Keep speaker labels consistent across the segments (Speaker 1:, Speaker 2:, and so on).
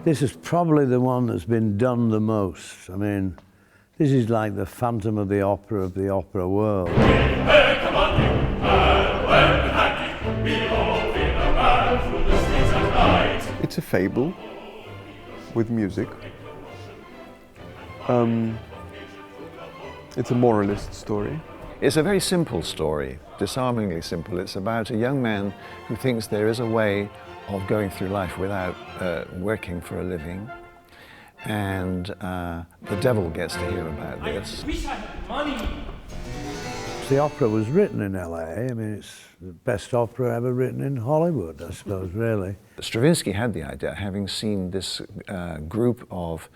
Speaker 1: This is probably the one that's been done the most. I mean, this is like the Phantom of the opera world.
Speaker 2: It's a fable with music. It's a moralist story.
Speaker 3: It's a very simple story, disarmingly simple. It's about a young man who thinks there is a way of going through life without working for a living. And the devil gets to hear about this.
Speaker 1: The opera was written in LA. I mean, it's the best opera ever written in Hollywood, I suppose, really.
Speaker 3: Stravinsky had the idea, having seen this group of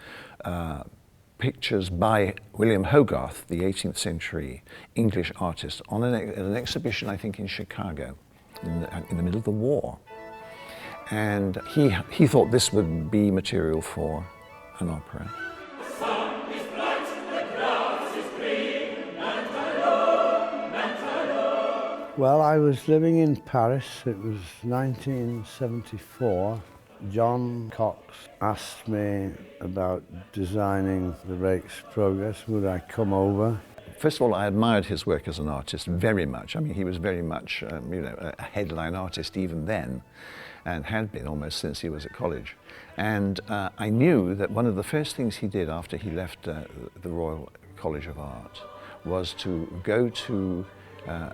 Speaker 3: pictures by William Hogarth, the 18th century English artist, on an exhibition, I think, in Chicago, in the middle of the war. And he thought this would be material for an opera.
Speaker 1: Well, I was living in Paris. It was 1974. John Cox asked me about designing the Rake's Progress. Would I come over?
Speaker 3: First of all, I admired his work as an artist very much. I mean, he was very much, a headline artist even then, and had been almost since he was at college. And I knew that one of the first things he did after he left the Royal College of Art was to go to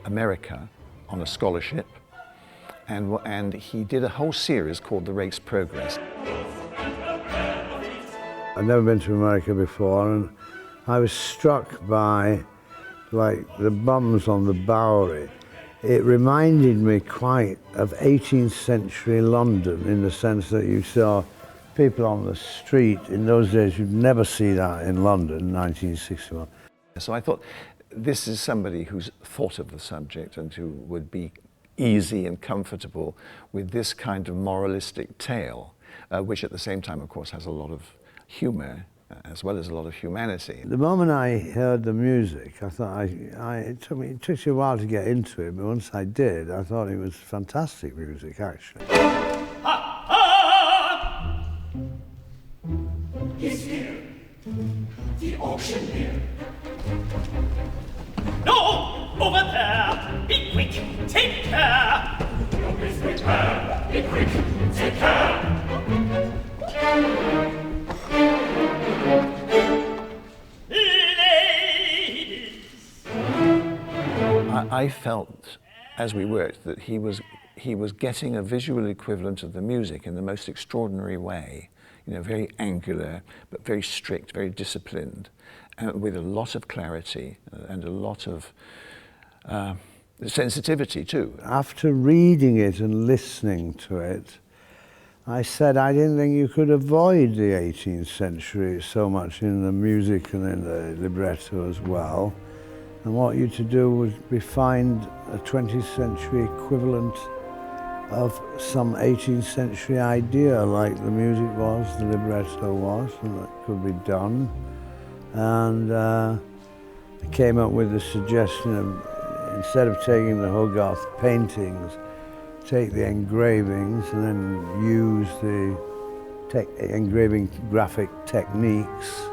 Speaker 3: America on a scholarship, and he did a whole series called The Rake's Progress.
Speaker 1: I'd never been to America before, and I was struck by, like, the bums on the Bowery. It reminded me quite of 18th century London, in the sense that you saw people on the street. In those days, you'd never see that in London, 1961.
Speaker 3: So I thought, this is somebody who's thought of the subject and who would be easy and comfortable with this kind of moralistic tale, which at the same time, of course, has a lot of humor as well as a lot of humanity.
Speaker 1: The moment I heard the music, I thought it took me a while to get into it, but once I did, I thought it was fantastic music, actually.
Speaker 4: He's here, the auctioneer. No, over there! Be quick, take care! Don't be prepare, be quick, take care! Ladies!
Speaker 3: I felt, as we worked, that he was getting a visual equivalent of the music in the most extraordinary way. You know, very angular, but very strict, very disciplined, with a lot of clarity and a lot of sensitivity too.
Speaker 1: After reading it and listening to it, I said I didn't think you could avoid the 18th century so much in the music and in the libretto as well. And what you to do would be find a 20th century equivalent of some 18th century idea, like the music was, the libretto was, and that could be done. And I came up with the suggestion of, instead of taking the Hogarth paintings, take the engravings and then use the engraving graphic techniques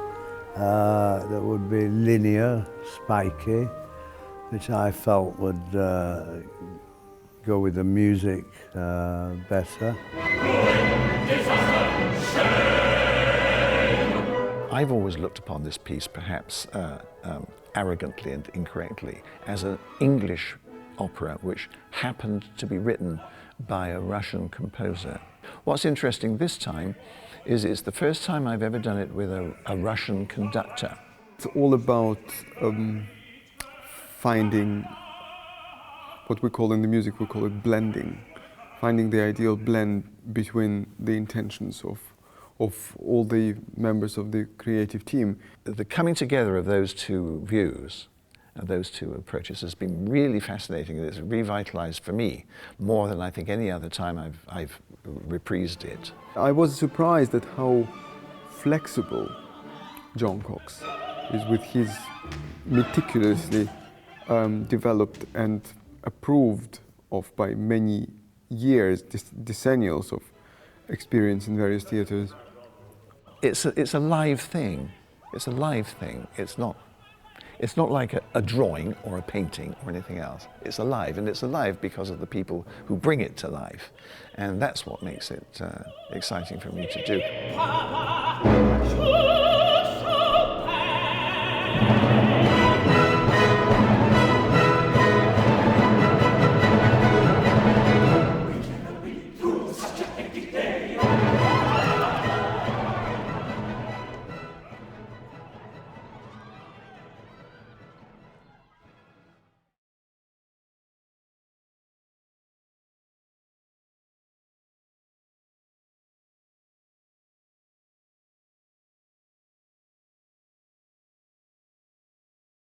Speaker 1: that would be linear, spiky, which I felt would go with the music better.
Speaker 3: I've always looked upon this piece, perhaps arrogantly and incorrectly, as an English opera which happened to be written by a Russian composer. What's interesting this time is it's the first time I've ever done it with a Russian conductor.
Speaker 2: It's all about finding what we call in the music, we call it blending. Finding the ideal blend between the intentions of all the members of the creative team.
Speaker 3: The coming together of those two views, those two approaches, has been really fascinating, and it's revitalized for me more than I think any other time I've reprised it.
Speaker 2: I was surprised at how flexible John Cox is with his meticulously developed and approved of by many years, decennials of experience in various theaters,
Speaker 3: it's a live thing. It's a live thing. It's not like a drawing or a painting or anything else. It's alive, and it's alive because of the people who bring it to life. And that's what makes it exciting for me to do.